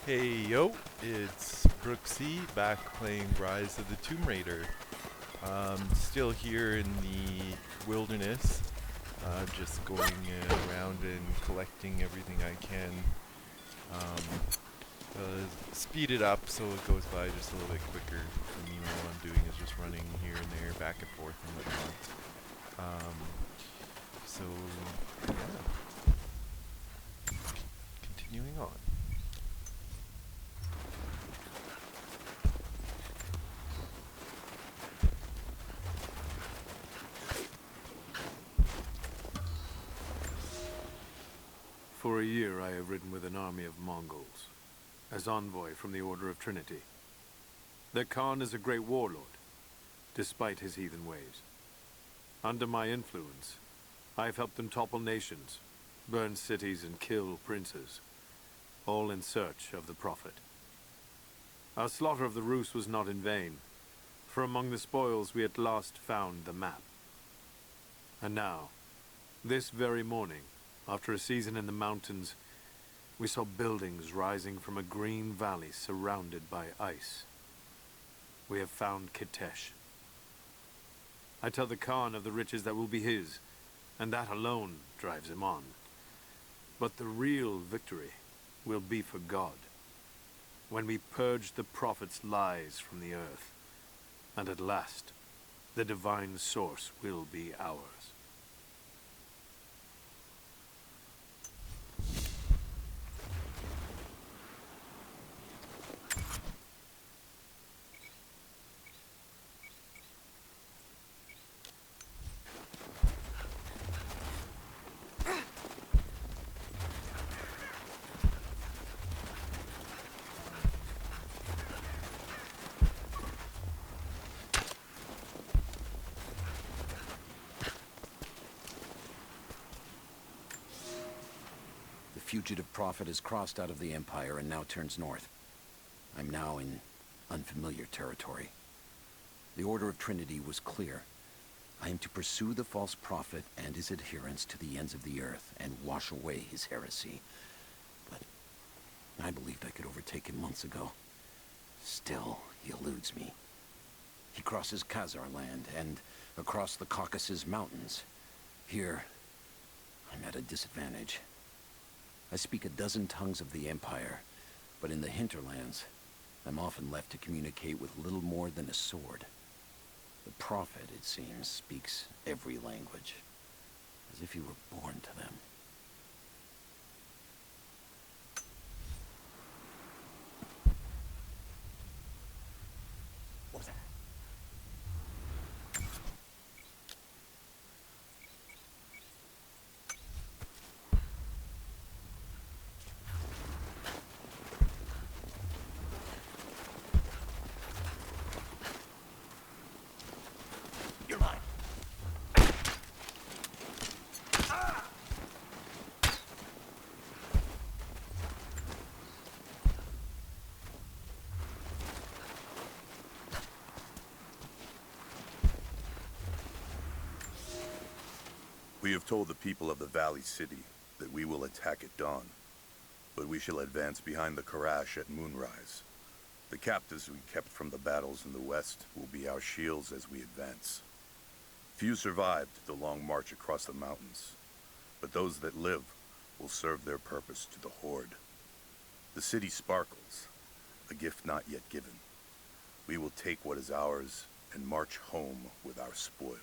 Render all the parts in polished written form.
Hey yo, it's Brooksy back playing Rise of the Tomb Raider. Still here in the wilderness, just going around and collecting everything I can. Speed it up so it goes by just a little bit quicker for me. All I'm doing is just running here and there, back and forth and whatnot. So, yeah, continuing on. For a year I have ridden with an army of Mongols, as envoy from the Order of Trinity. Their Khan is a great warlord, despite his heathen ways. Under my influence, I have helped them topple nations, burn cities and kill princes, all in search of the Prophet. Our slaughter of the Rus was not in vain, for among the spoils we at last found the map. And now, this very morning, after a season in the mountains, we saw buildings rising from a green valley surrounded by ice. We have found Kitesh. I tell the Khan of the riches that will be his, and that alone drives him on. But the real victory will be for God, when we purge the Prophet's lies from the earth, and at last, the divine source will be ours. The fugitive prophet has crossed out of the Empire and now turns north. I'm now in unfamiliar territory. The Order of Trinity was clear. I am to pursue the false prophet and his adherents to the ends of the earth and wash away his heresy. But I believed I could overtake him months ago. Still, he eludes me. He crosses Khazar land and across the Caucasus Mountains. Here, I'm at a disadvantage. I speak a dozen tongues of the Empire, but in the hinterlands, I'm often left to communicate with little more than a sword. The Prophet, it seems, speaks every language, as if he were born to them. What was that? You're mine. We have told the people of the Valley City that we will attack at dawn, but we shall advance behind the Karash at moonrise. The captives we kept from the battles in the west will be our shields as we advance. Few survived the long march across the mountains, but those that live will serve their purpose to the Horde. The city sparkles, a gift not yet given. We will take what is ours and march home with our spoils.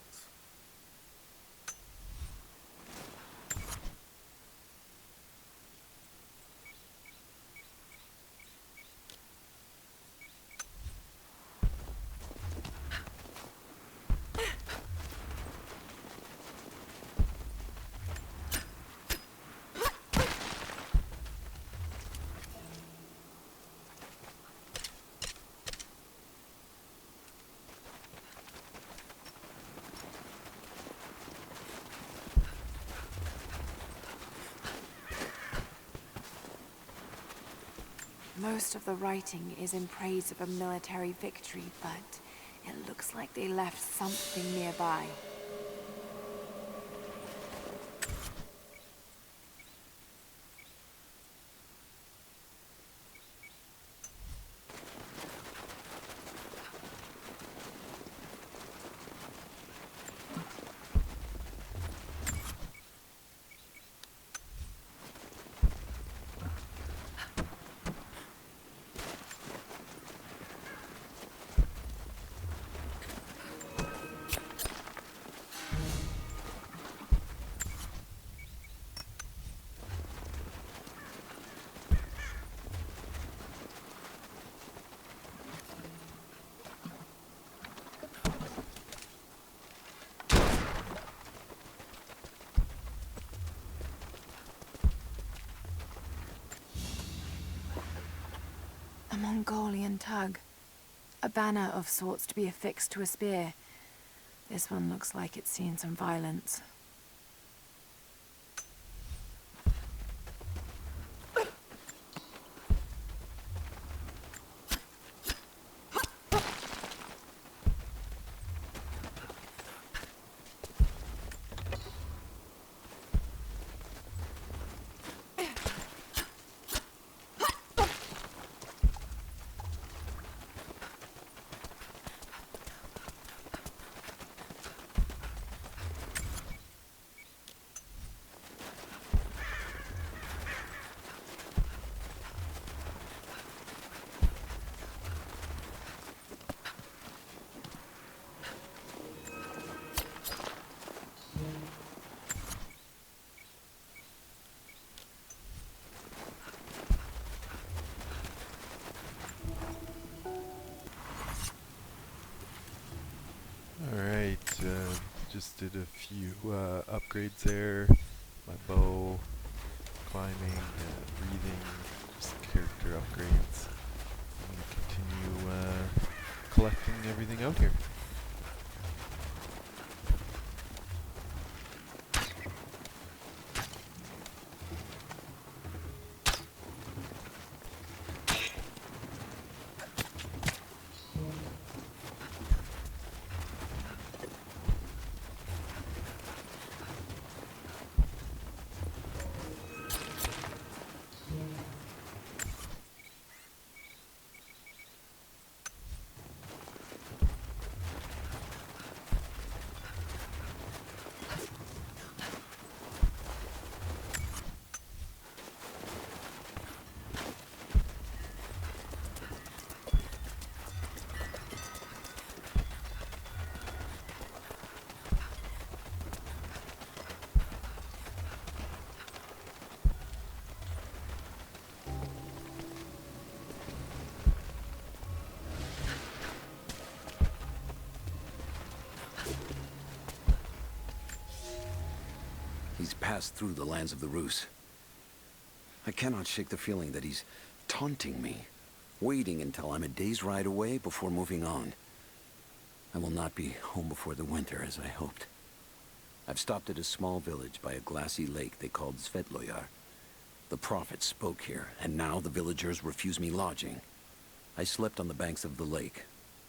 Most of the writing is in praise of a military victory, but it looks like they left something nearby. A Mongolian tug. A banner of sorts to be affixed to a spear. This one looks like it's seen some violence. Alright, just did a few upgrades there. My bow, climbing, breathing, just character upgrades. I'm going to continue collecting everything out here. He's passed through the lands of the Rus. I cannot shake the feeling that he's taunting me, waiting until I'm a day's ride away before moving on. I will not be home before the winter, as I hoped. I've stopped at a small village by a glassy lake they called Svetloyar. The prophet spoke here, and now the villagers refuse me lodging. I slept on the banks of the lake,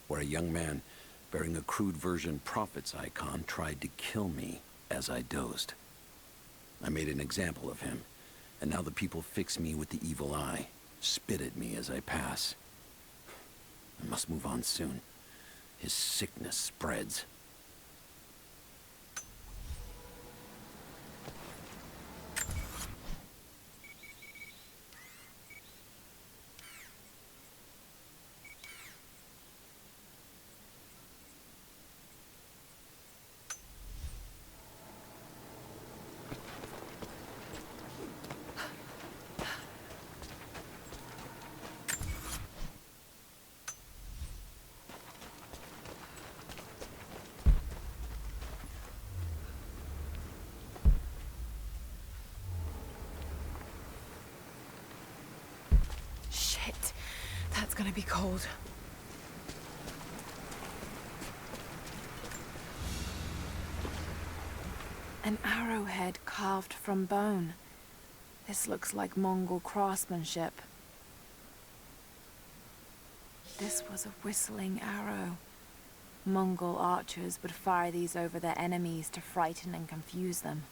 where a young man bearing a crude version prophet's icon tried to kill me as I dozed. I made an example of him, and now the people fix me with the evil eye, spit at me as I pass. I must move on soon. His sickness spreads. Shit, that's gonna be cold. An arrowhead carved from bone. This looks like Mongol craftsmanship. This was a whistling arrow. Mongol archers would fire these over their enemies to frighten and confuse them.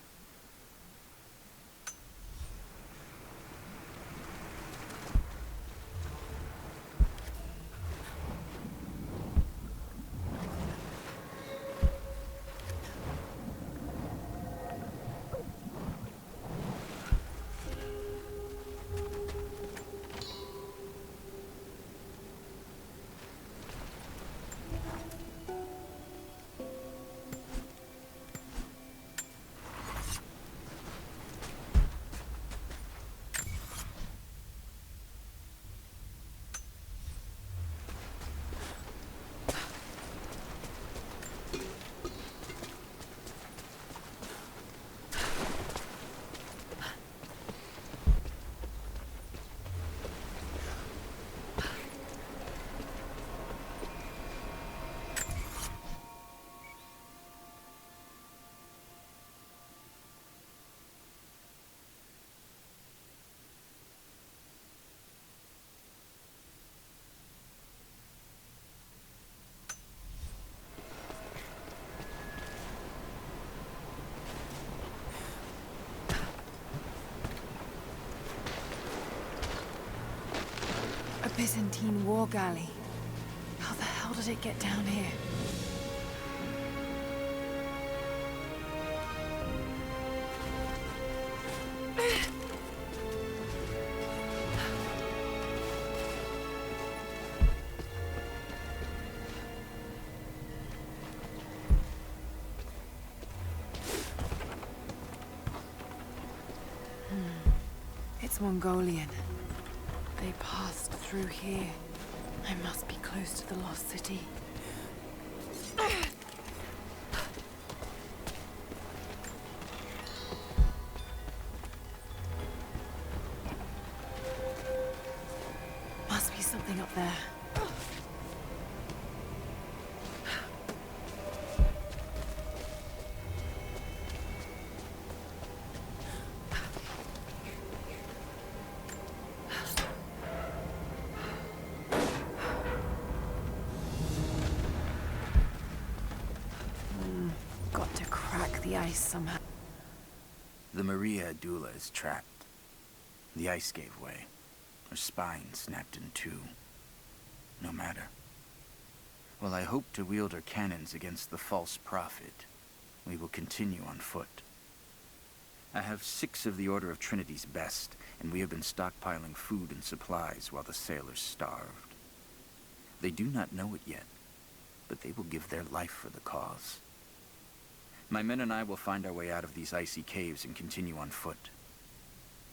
Byzantine war galley. How the hell did it get down here? It's Mongolian. They passed through here. I must be close to the lost city. Must be something up there. Got to crack the ice somehow. The Maria Adula is trapped. The ice gave way. Her spine snapped in two. No matter. While I hope to wield her cannons against the false prophet, we will continue on foot. I have 6 of the Order of Trinity's best, and we have been stockpiling food and supplies while the sailors starved. They do not know it yet, but they will give their life for the cause. My men and I will find our way out of these icy caves and continue on foot.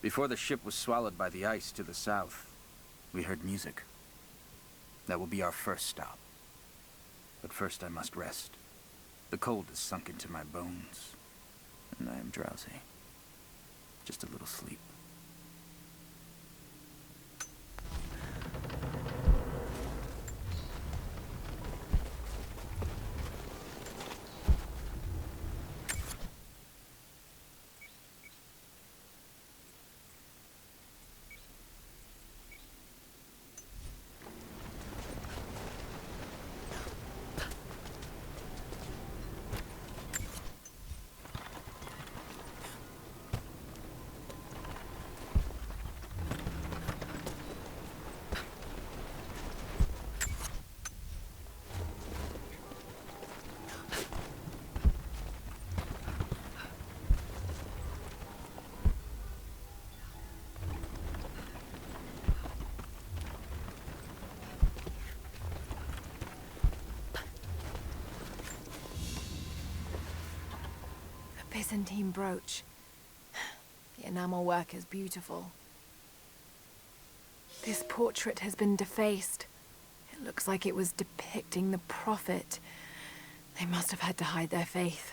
Before the ship was swallowed by the ice to the south, we heard music. That will be our first stop. But first I must rest. The cold has sunk into my bones, and I am drowsy. Just a little sleep. Byzantine brooch. The enamel work is beautiful. This portrait has been defaced. It looks like it was depicting the prophet. They must have had to hide their faith.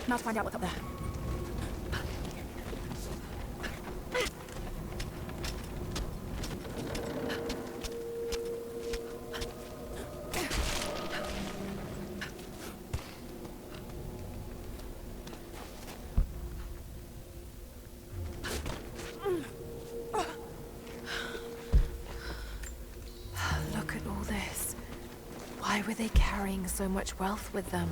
Now to find out what's up there. Look at all this. Why Why were they carrying so much wealth with them?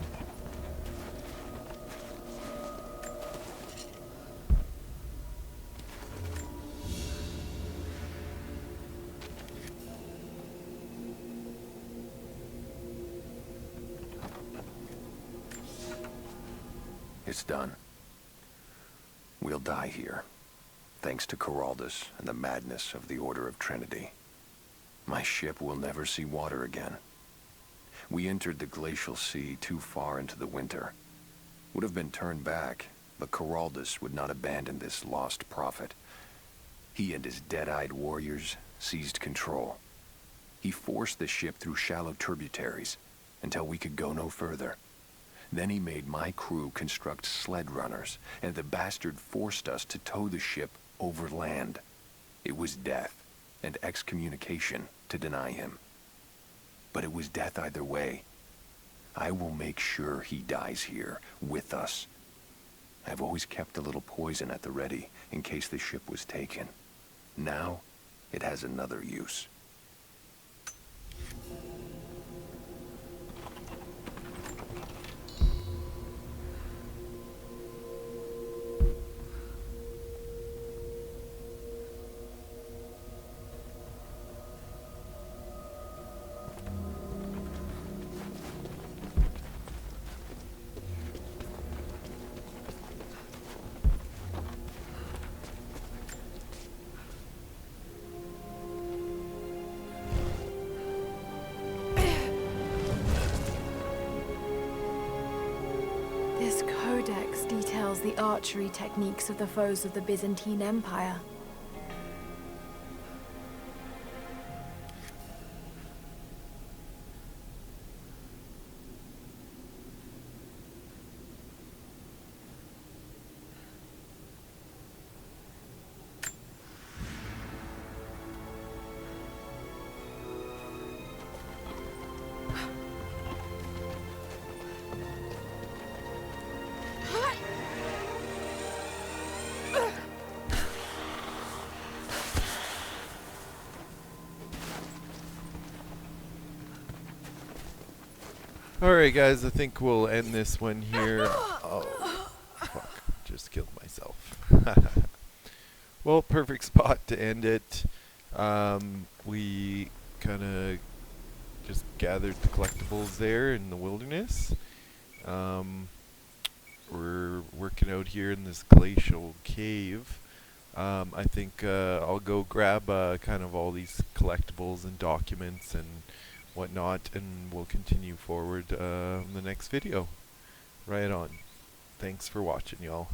It's done. We'll die here, thanks to Coraldus and the madness of the Order of Trinity. My ship will never see water again. We entered the glacial sea too far into the winter. Would have been turned back, but Coraldus would not abandon this lost prophet. He and his dead-eyed warriors seized control. He forced the ship through shallow tributaries until we could go no further. Then he made my crew construct sled runners, and the bastard forced us to tow the ship over land. It was death and excommunication to deny him. But it was death either way. I will make sure he dies here, with us. I've always kept a little poison at the ready, in case the ship was taken. Now, it has another use. This codex details the archery techniques of the foes of the Byzantine Empire. Alright guys, I think we'll end this one here. Oh, fuck. Just killed myself. Well, perfect spot to end it. We kind of just gathered the collectibles there in the wilderness. We're working out here in this glacial cave. I think I'll go grab kind of all these collectibles and documents and whatnot, and we'll continue forward in the next video. Right on. Thanks for watching, y'all.